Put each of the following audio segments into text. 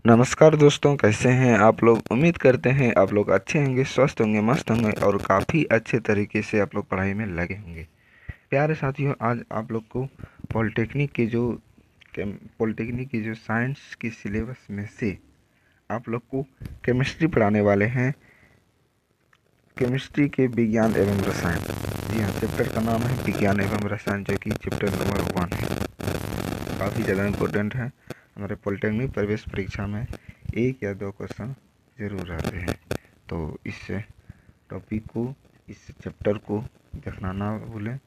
नमस्कार दोस्तों, कैसे हैं आप लोग। उम्मीद करते हैं आप लोग अच्छे होंगे, स्वस्थ होंगे, मस्त होंगे और काफ़ी अच्छे तरीके से आप लोग पढ़ाई में लगे होंगे। प्यारे साथियों, आज आप लोग को पॉलिटेक्निक के जो साइंस के सिलेबस में से आप लोग को केमिस्ट्री पढ़ाने वाले हैं। केमिस्ट्री के विज्ञान एवं रसायन। जी हाँ, चैप्टर का नाम है विज्ञान एवं रसायन, जो कि चैप्टर नंबर 1 है। काफ़ी ज़्यादा इम्पोर्टेंट है। हमारे पॉलिटेक्निक प्रवेश परीक्षा में 1 या 2 क्वेश्चन ज़रूर रहते हैं। तो इस टॉपिक को, इस चैप्टर को देखना ना भूलें।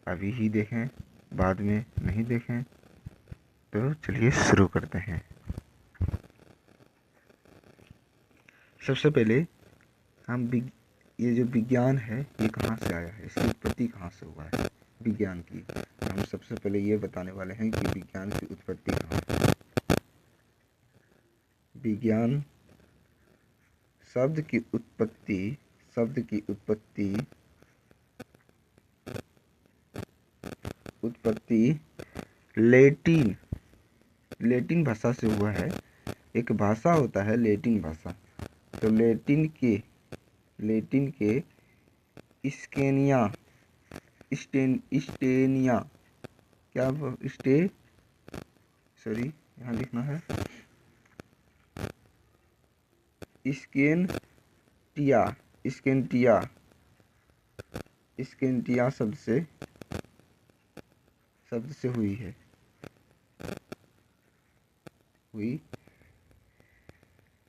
अभी ही देखें, बाद में नहीं देखें। तो चलिए शुरू करते हैं। सबसे पहले हम ये जो विज्ञान है, ये कहाँ से आया है, इसकी उत्पत्ति कहाँ से हुआ है विज्ञान की। हम सबसे पहले ये बताने वाले हैं कि विज्ञान की उत्पत्ति कहाँ है। विज्ञान शब्द की उत्पत्ति लैटिन भाषा से हुआ है। एक भाषा होता है लैटिन भाषा। तो लैटिन के स्केनिया स्टेनिया क्या स्टे सॉरी यहाँ लिखना है स्केंटिया शब्द से हुई।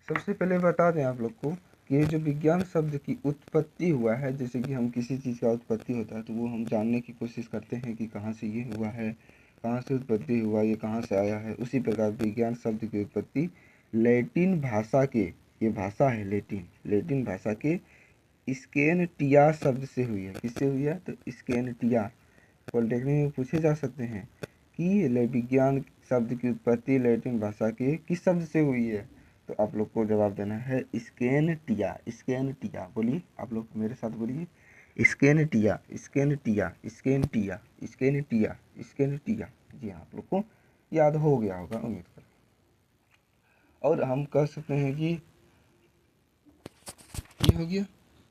सबसे पहले बता दें आप लोग को कि ये जो विज्ञान शब्द की उत्पत्ति हुआ है, जैसे कि हम किसी चीज़ का उत्पत्ति होता है तो वो हम जानने की कोशिश करते हैं कि कहाँ से ये हुआ है, कहाँ से उत्पत्ति हुआ, ये कहाँ से आया है। उसी प्रकार विज्ञान शब्द की उत्पत्ति लैटिन भाषा के, ये भाषा है लैटिन भाषा के स्केनटिया शब्द से हुई है। किससे हुई है? तो स्केनटिया। पॉलिटेक्निक में पूछे जा सकते हैं कि विज्ञान शब्द की उत्पत्ति लैटिन भाषा के किस शब्द से हुई है। तो आप लोग को जवाब देना है स्केनटिया। बोलिए, आप लोग मेरे साथ बोलिए, स्केनटिया। जी हाँ, आप लोग को याद हो गया होगा, उम्मीद कर। और हम कह सकते हैं कि ये हो गया।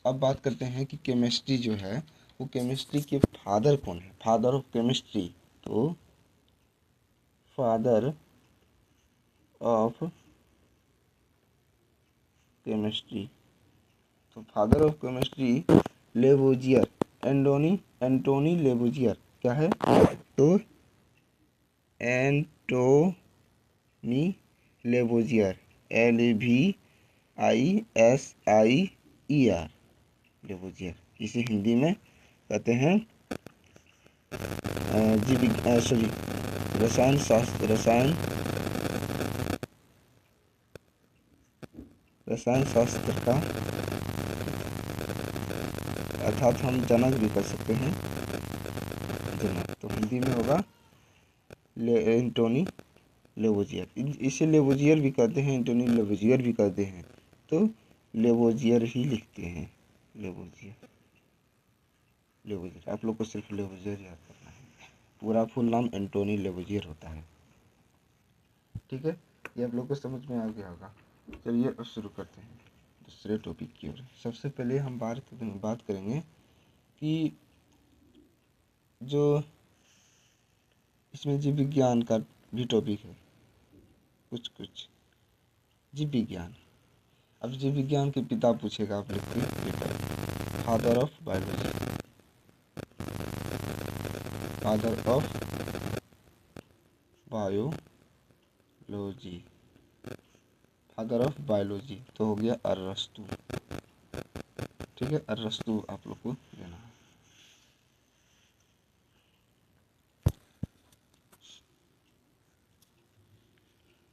अब बात करते हैं कि केमिस्ट्री जो है, वो केमिस्ट्री के फादर कौन है, फादर ऑफ केमिस्ट्री। तो फादर ऑफ केमिस्ट्री, तो father of chemistry Lavoisier, Antoine Lavoisier. क्या है? तो एंटोनी लेवोजियर, LAVISIER, लेवोजियर। इसे हिंदी में कहते हैं रसायन शास्त्र का, अर्थात हम जनक भी कर सकते हैं, जनक। तो हिंदी में होगा एंटोनी लेवोजियर। इसे लेवोजियर भी कहते हैं, एंटोनी लेवोजियर भी कहते हैं। तो लेवोजियर ही लिखते हैं, लेवोजियर। आप लोग को सिर्फ लेवोजियर याद करना है, पूरा फुल नाम एंटोनी लेवोजियर होता है। ठीक है, ये आप लोग को समझ में आ गया होगा। चलिए अब शुरू करते हैं दूसरे टॉपिक की ओर। सबसे पहले हम बात करेंगे कि जो इसमें जीव विज्ञान का भी टॉपिक है, कुछ जीव विज्ञान। अब जीव विज्ञान के पिता पूछेगा आप लोग की paper, father of biology, father of biology तो हो गया अरस्तु। ठीक है, अरस्तु आप लोग को देना है।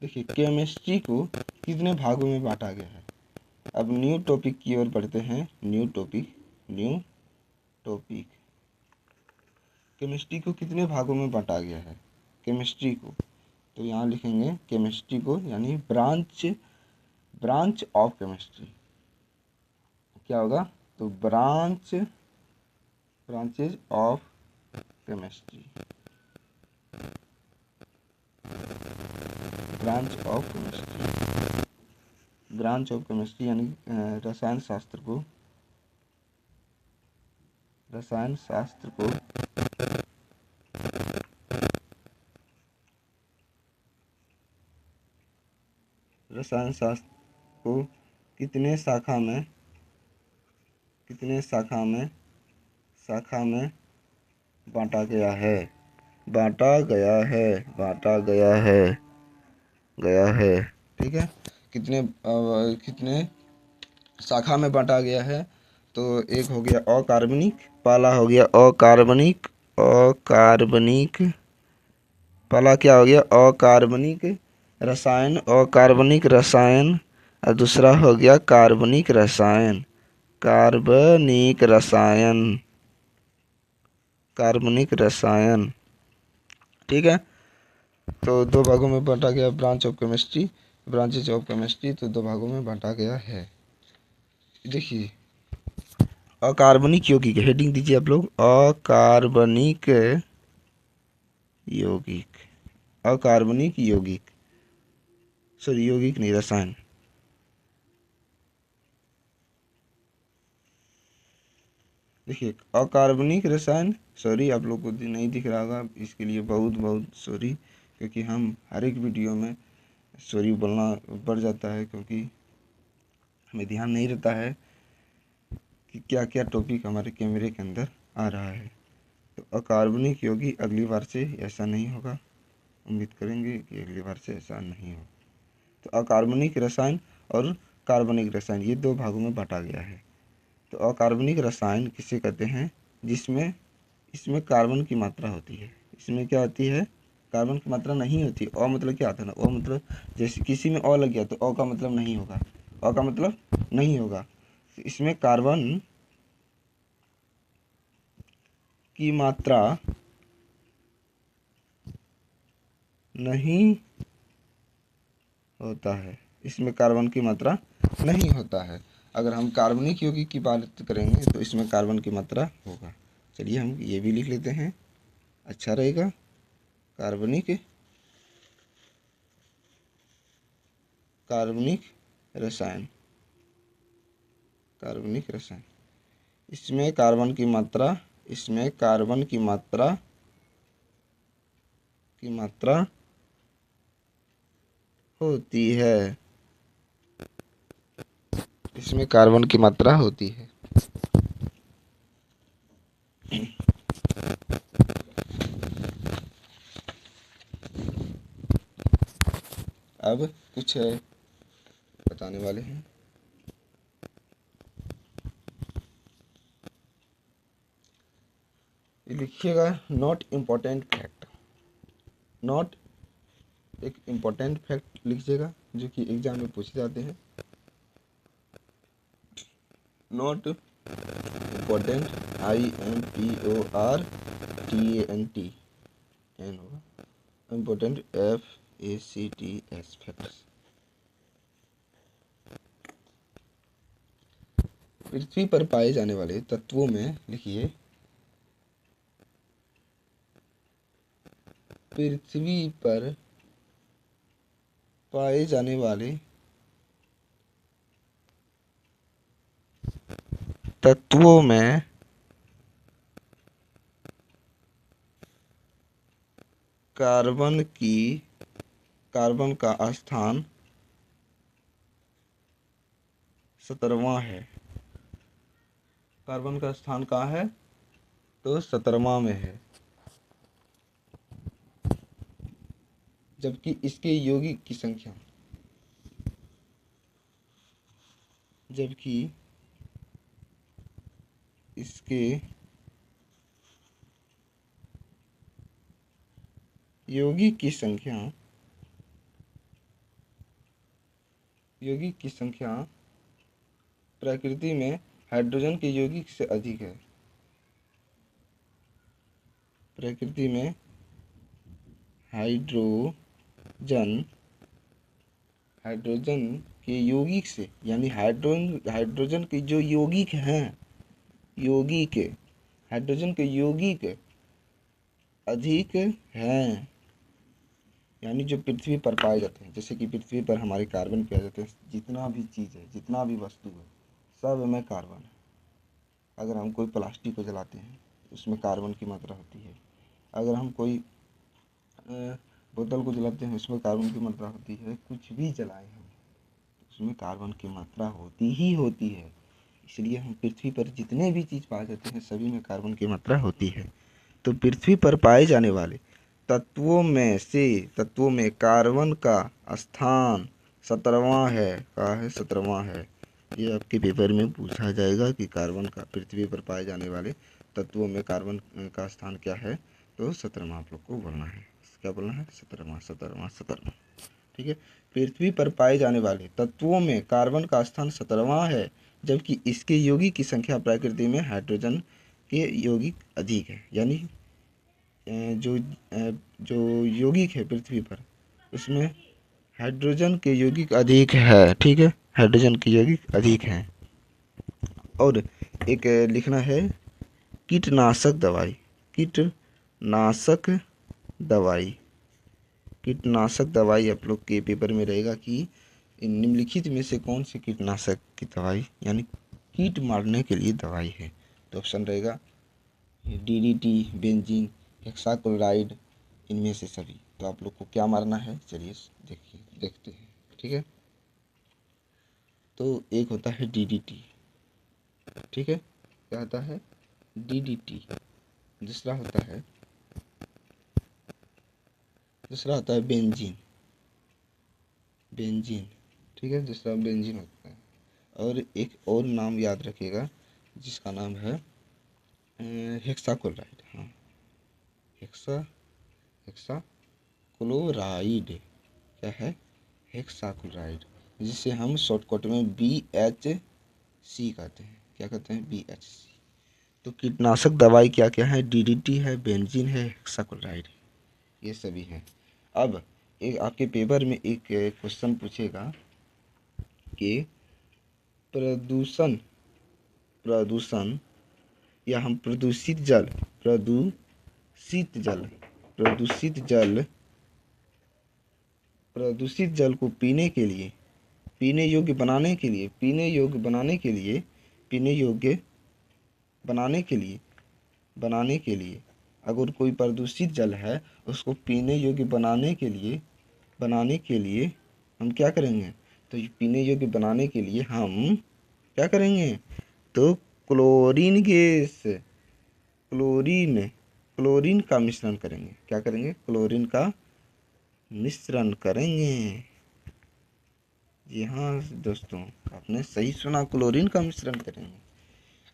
देखिए, केमिस्ट्री को कितने भागों में बांटा गया है। अब न्यू टॉपिक की ओर बढ़ते हैं। न्यू टॉपिक केमिस्ट्री को कितने भागों में बांटा गया है केमिस्ट्री को। तो यहाँ लिखेंगे केमिस्ट्री को, यानी ब्रांच ऑफ केमिस्ट्री। क्या होगा? तो branches of chemistry, branch of chemistry. Branch of chemistry यानी रसायन शास्त्र को रसायन शास्त्र को कितने शाखा में बांटा गया है ठीक है। कितने शाखा में बांटा गया है, तो एक हो गया अकार्बनिक, पहला हो गया अकार्बनिक, पहला क्या हो गया अकार्बनिक रसायन, और दूसरा हो गया कार्बनिक रसायन, ठीक है। तो दो भागों में बांटा गया ब्रांचेज ऑफ केमिस्ट्री, तो दो भागों में बांटा गया है। देखिए अकार्बनिक यौगिक, हेडिंग दीजिए आप लोग, अकार्बनिक यौगिक, सॉरी यौगिक नहीं, रसायन। देखिए अकार्बनिक रसायन, सॉरी आप लोग को नहीं दिख रहा होगा, इसके लिए बहुत बहुत सॉरी, क्योंकि हम हर एक वीडियो में सॉरी बोलना बढ़ जाता है, क्योंकि हमें ध्यान नहीं रहता है कि क्या क्या टॉपिक हमारे कैमरे के अंदर आ रहा है। तो अकार्बनिक यौगिक अगली बार से ऐसा नहीं होगा, उम्मीद करेंगे कि अगली बार से ऐसा नहीं हो। तो अकार्बनिक रसायन और कार्बनिक रसायन, ये दो भागों में बांटा गया है। तो अकार्बनिक रसायन किसे कहते हैं, जिसमें इसमें कार्बन की मात्रा होती है। इसमें क्या होती है, कार्बन की मात्रा नहीं होती। अ मतलब क्या आता है ना, अ मतलब जैसे किसी में अ लग गया तो अ का मतलब नहीं होगा, इसमें कार्बन की मात्रा नहीं होता है, इसमें कार्बन की मात्रा नहीं होता है। अगर हम कार्बनिक यौगिक की बात करेंगे तो इसमें कार्बन की मात्रा होगा। चलिए हम ये भी लिख लेते हैं, अच्छा रहेगा। कार्बनिक रसायन, इसमें कार्बन की मात्रा होती है, इसमें कार्बन की मात्रा होती है। अब कुछ बताने वाले हैं। लिखिएगा नॉट इम्पोर्टेंट फैक्ट, नॉट एक इम्पोर्टेंट फैक्ट लिखिएगा जो कि एग्जाम में पूछे जाते हैं। नॉट इम्पोर्टेंट, IMPORTANT एन होगा, इम्पोर्टेंट FACTS फैक्ट्स। पृथ्वी पर पाए जाने वाले तत्वों में लिखिए, पृथ्वी पर पाए जाने वाले तत्वों में कार्बन का स्थान 17वां है। कार्बन का स्थान कहाँ है, तो 17वां में है। जबकि इसके यौगिक की संख्या, इसके यौगिक की संख्या प्रकृति में हाइड्रोजन के यौगिक से अधिक है। प्रकृति में हाइड्रोजन के यौगिक से, यानी हाइड्रोजन के जो यौगिक हैं, हाइड्रोजन के यौगिक अधिक हैं। यानी जो पृथ्वी पर पाए जाते हैं, जैसे कि पृथ्वी पर हमारे कार्बन पाए जाते हैं, जितना भी चीज़ है, जितना भी वस्तु है, सब में कार्बन है। अगर हम कोई प्लास्टिक को जलाते हैं उसमें कार्बन की मात्रा होती है। अगर हम कोई बोतल को जलाते हैं उसमें कार्बन की मात्रा होती है। कुछ भी जलाएं हम, उसमें कार्बन की मात्रा होती ही होती है। इसलिए हम पृथ्वी पर जितने भी चीज़ पाए जाते हैं सभी में कार्बन की मात्रा होती है। तो पृथ्वी पर पाए जाने वाले तत्वों में कार्बन का स्थान 17वां है। क्या है? 17वां है। ये आपके पेपर में पूछा जाएगा कि कार्बन का पृथ्वी पर पाए जाने वाले तत्वों में कार्बन का स्थान क्या है। तो 17वां आप लोग को बोलना है। क्या बोलना है? 17वां 17वां 17वां। ठीक है। पृथ्वी पर पाए जाने वाले तत्वों में कार्बन का स्थान 17वां है, जबकि इसके यौगिक की संख्या प्रकृति में हाइड्रोजन के यौगिक अधिक है। यानी जो यौगिक है पृथ्वी पर, उसमें हाइड्रोजन के यौगिक अधिक है। ठीक है, हाइड्रोजन के यौगिक अधिक हैं। और एक लिखना है कीटनाशक दवाई। कीटनाशक दवाई कीटनाशक दवाई आप लोग के पेपर में रहेगा कि निम्नलिखित में से कौन सी कीटनाशक की दवाई यानी कीट मारने के लिए दवाई है। तो ऑप्शन रहेगा डीडीटी, बेंजीन, हेक्साक्लोराइड, इनमें से सभी। तो आप लोग को क्या मारना है, चलिए देखते हैं। ठीक है, तो एक होता है डीडीटी। ठीक है, क्या होता है? डीडीटी। दूसरा होता है बेंजीन। ठीक है, दूसरा बेंजीन होता है। और एक और नाम याद रखिएगा जिसका नाम है हेक्साक्लोराइड। हाँ, हेक्साक्लोराइड। क्या है? हेक्साक्लोराइड, जिसे हम शॉर्टकट में BHC कहते हैं। क्या कहते हैं? BHC। तो कीटनाशक दवाई क्या क्या है? डीडीटी है, बेंजीन है, हेक्साक्लोराइड, ये सभी हैं। अब एक आपके पेपर में एक क्वेश्चन पूछेगा कि प्रदूषण या हम प्रदूषित जल को पीने योग्य बनाने के लिए अगर कोई प्रदूषित जल है उसको पीने योग्य बनाने के लिए हम क्या करेंगे? तो पीने योग्य बनाने के लिए हम क्या करेंगे? तो क्लोरीन का मिश्रण करेंगे। क्या करेंगे? क्लोरीन का मिश्रण करेंगे। जी हाँ दोस्तों, आपने सही सुना, क्लोरीन का मिश्रण करेंगे।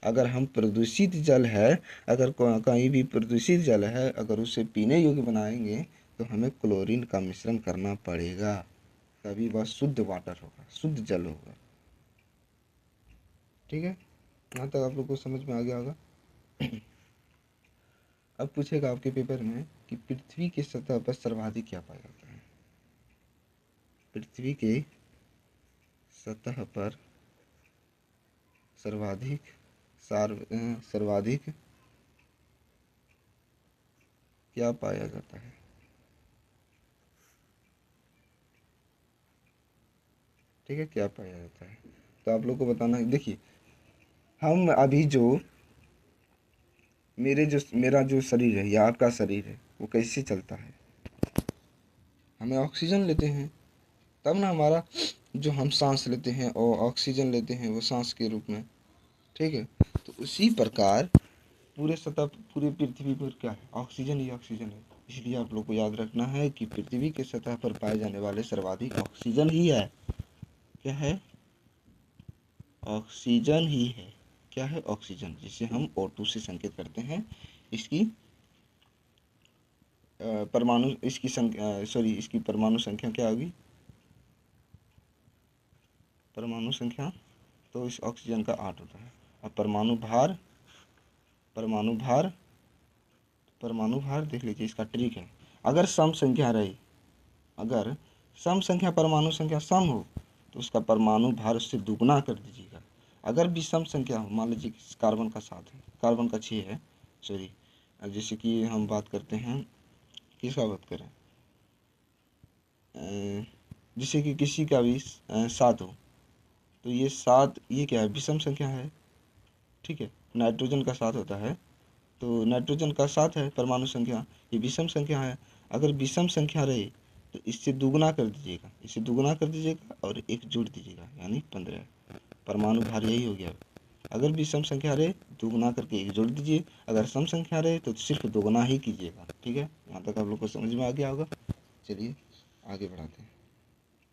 अगर हम प्रदूषित जल है, अगर कहीं भी प्रदूषित जल है, अगर उसे पीने योग्य बनाएंगे तो हमें क्लोरीन का मिश्रण करना पड़ेगा, तभी वह शुद्ध वाटर होगा, शुद्ध जल होगा। ठीक है, यहाँ तक आप लोग को समझ में आ गया होगा। अब पूछेगा आपके पेपर में कि पृथ्वी की सतह पर सर्वाधिक क्या पाया जाता है? पृथ्वी के सतह पर सर्वाधिक क्या पाया जाता है? ठीक है, क्या पाया जाता है? तो आप लोग को बताना है। देखिए, हम अभी मेरा जो शरीर है या आपका शरीर है वो कैसे चलता है? हमें ऑक्सीजन लेते हैं, तब ना हमारा जो हम सांस लेते हैं और ऑक्सीजन लेते हैं वो सांस के रूप में। ठीक है, तो उसी प्रकार पूरे पृथ्वी पर क्या है? ऑक्सीजन ही ऑक्सीजन है। इसलिए आप लोग को याद रखना है कि पृथ्वी के सतह पर पाए जाने वाले सर्वाधिक ऑक्सीजन ही है। क्या है? ऑक्सीजन ही है। क्या है? ऑक्सीजन, जिसे हम O2 से संकेत करते हैं। इसकी इसकी परमाणु संख्या क्या होगी? परमाणु संख्या तो इस ऑक्सीजन का 8 होता है। अब परमाणु भार देख लीजिए, इसका ट्रिक है। अगर सम संख्या परमाणु संख्या सम हो तो उसका परमाणु भार उससे दुगना कर दीजिएगा। अगर विषम संख्या हो, मान लीजिए कार्बन का 7 है, कार्बन का 6 है, जैसे कि हम बात करते हैं, किसका बात करें? जिससे कि किसी का भी 7 हो, तो ये 7 ये क्या है, विषम संख्या है। ठीक है, नाइट्रोजन का 7 होता है, तो नाइट्रोजन का 7 है परमाणु संख्या, ये विषम संख्या है। अगर विषम संख्या रहे तो इससे दुगुना कर दीजिएगा, इससे दुगुना कर दीजिएगा और एक जोड़ दीजिएगा, यानी 15। परमाणु भार यही हो गया। अगर विषम संख्या रहे दुगुना करके एक जोड़ दीजिए, अगर सम संख्या रहे तो सिर्फ दुगुना ही कीजिएगा। ठीक है, यहाँ तक आप लोग को समझ में आ गया होगा। चलिए आगे बढ़ाते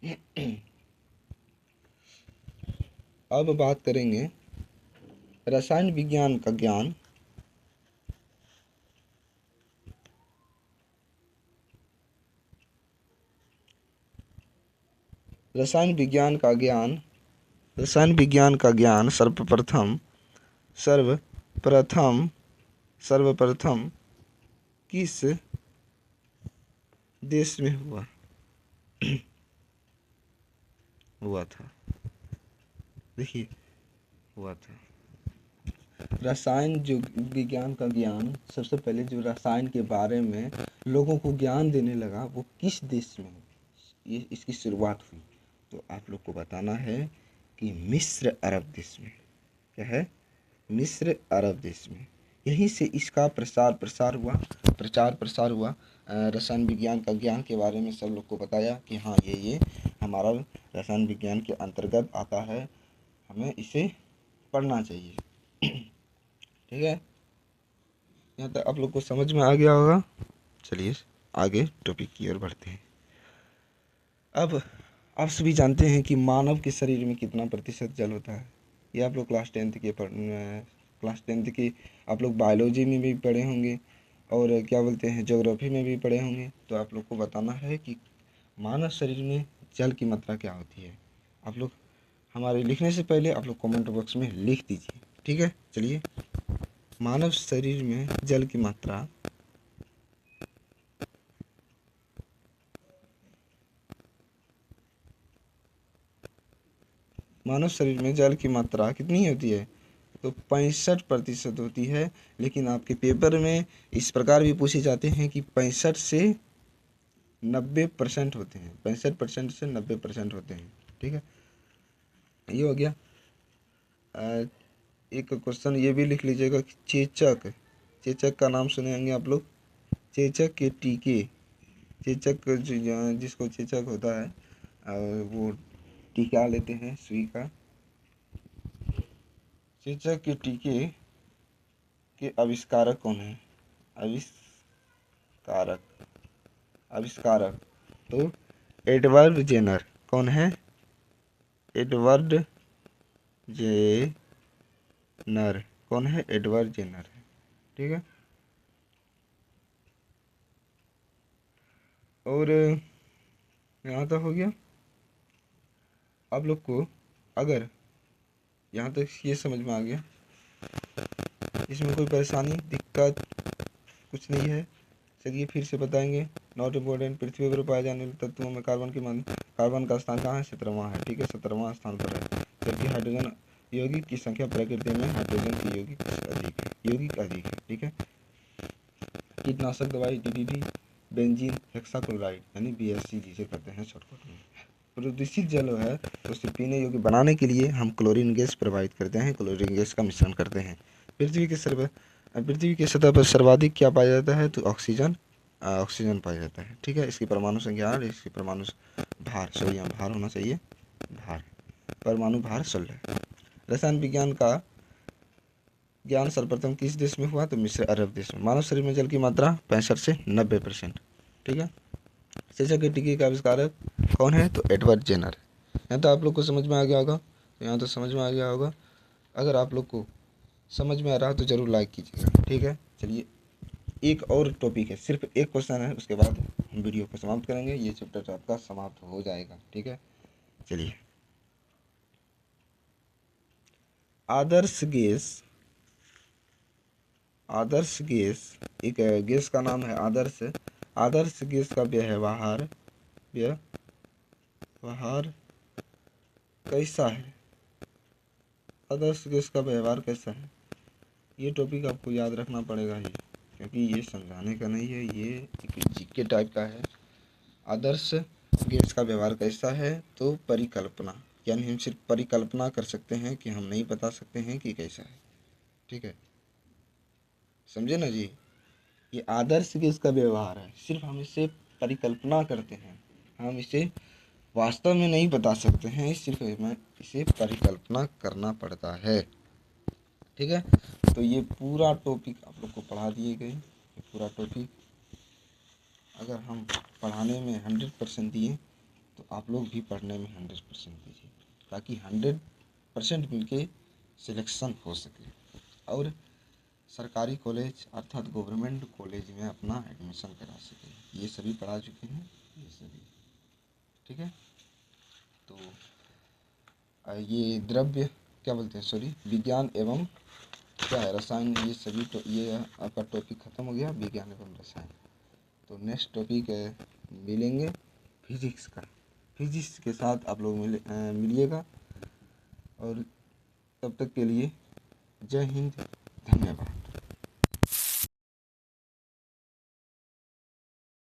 हैं। अब बात करेंगे रसायन विज्ञान का ज्ञान। रसायन विज्ञान का ज्ञान, रसायन विज्ञान का ज्ञान सर्वप्रथम सर्वप्रथम किस देश में हुआ था? देखिए, हुआ था रसायन जो विज्ञान का ज्ञान, सबसे पहले जो रसायन के बारे में लोगों को ज्ञान देने लगा वो किस देश में ये इसकी शुरुआत हुई? तो आप लोग को बताना है कि मिस्र अरब देश में। क्या है? मिस्र अरब देश में। यहीं से इसका प्रचार प्रसार हुआ। रसायन विज्ञान का ज्ञान के बारे में सब लोग को बताया कि हाँ ये हमारा रसायन विज्ञान के अंतर्गत आता है, हमें इसे पढ़ना चाहिए। ठीक है, यहाँ तक आप लोग को समझ में आ गया होगा। चलिए आगे टॉपिक की ओर बढ़ते हैं। अब आप सभी जानते हैं कि मानव के शरीर में कितना प्रतिशत जल होता है। ये आप लोग क्लास 10th की आप लोग बायोलॉजी में भी पढ़े होंगे और क्या बोलते हैं ज्योग्राफी में भी पढ़े होंगे। तो आप लोग को बताना है कि मानव शरीर में जल की मात्रा क्या होती है। आप लोग हमारे लिखने से पहले आप लोग कमेंट बॉक्स में लिख दीजिए। ठीक है, चलिए मानव शरीर में जल की मात्रा मानव शरीर में जल की मात्रा कितनी होती है? तो 65% होती है। लेकिन आपके पेपर में इस प्रकार भी पूछे जाते हैं कि 65 से 90% होते हैं, 65% से 90% होते हैं। ठीक है, ये हो गया। एक क्वेश्चन ये भी लिख लीजिएगा कि चेचक का नाम सुने होंगे आप लोग। चेचक के टीके, चेचक जिसको चेचक होता है वो टीका लेते हैं सुई का। चेचक के टीके के आविष्कारक कौन है? आविष्कारक तो एडवर्ड जेनर। कौन है? Edward Jenner. कौन है? एडवर्ड जेनर है। ठीक है, और यहाँ तक हो गया। आप लोग को अगर यहाँ तक ये समझ में आ गया, इसमें कोई परेशानी दिक्कत कुछ नहीं है। चलिए फिर से बताएंगे। Not important. पृथ्वी पर पाए जाने वाले तत्वों में कार्बन का स्थान कहाँ है? 17वां है। ठीक है, 17वां स्थान पर है। जबकि हाइड्रोजन यौगिक की संख्या प्रकृति में हाइड्रोजन की यौगिक अधिक है। ठीक है, कीटनाशक दवाई DDT, बेंजीन हेक्साक्लोराइड यानी BHC जिसे कहते हैं शॉर्टकट में। प्रदूषित जल है तो उसे पीने योग्य बनाने के लिए हम क्लोरीन गैस प्रवाहित करते हैं, क्लोरीन गैस का मिश्रण करते हैं। पृथ्वी की सतह पर सर्वाधिक क्या पाया जाता है? तो ऑक्सीजन पाया जाता है। ठीक है, इसकी परमाणु संख्या और इसकी परमाणु भार, सॉरी यहाँ भार होना चाहिए, भार, परमाणु भार 16। रसायन विज्ञान का ज्ञान सर्वप्रथम किस देश में हुआ? तो मिस्र अरब देश में। मानव शरीर में जल की मात्रा 65 से 90%। ठीक है, चेचक के टीके का आविष्कारक कौन है? तो एडवर्ड जेनर। यहाँ तो आप लोग को समझ में आ गया होगा। यहाँ तो समझ में आ गया होगा। अगर आप लोग को समझ में आ रहा है तो ज़रूर लाइक कीजिएगा। ठीक है, चलिए एक और टॉपिक है, सिर्फ एक क्वेश्चन है, उसके बाद हम वीडियो को समाप्त करेंगे। ये चैप्टर आपका समाप्त हो जाएगा। ठीक है, चलिए आदर्श गैस, एक गैस का नाम है आदर्श गैस का व्यवहार कैसा है? आदर्श गैस का व्यवहार कैसा है? ये टॉपिक आपको याद रखना पड़ेगा ही, क्योंकि ये समझाने का नहीं है, ये एक जीके टाइप का है। आदर्श गैस का व्यवहार कैसा है? तो परिकल्पना, यानी हम सिर्फ परिकल्पना कर सकते हैं कि हम नहीं बता सकते हैं कि कैसा है। ठीक है, समझे ना जी? ये आदर्श गैस का व्यवहार है, सिर्फ हम इसे परिकल्पना करते हैं, हम इसे वास्तव में नहीं बता सकते हैं, सिर्फ हमें इसे परिकल्पना करना पड़ता है। ठीक है, तो ये पूरा टॉपिक आप लोग को पढ़ा दिए गए। ये पूरा टॉपिक अगर हम पढ़ाने में 100% दिए तो आप लोग भी पढ़ने में 100% दीजिए, ताकि 100% मिलके सिलेक्शन हो सके और सरकारी कॉलेज अर्थात गवर्नमेंट कॉलेज में अपना एडमिशन करा सके। ये सभी पढ़ा चुके हैं, ये सभी। ठीक है, तो ये द्रव्य क्या बोलते हैं, सॉरी, विज्ञान एवं क्या है, रसायन, ये सभी तो ये आपका टॉपिक ख़त्म हो गया, विज्ञान एवं रसायन। तो नेक्स्ट टॉपिक मिलेंगे फिजिक्स का। फिजिक्स के साथ आप लोग मिलिएगा, और तब तक के लिए जय हिंद,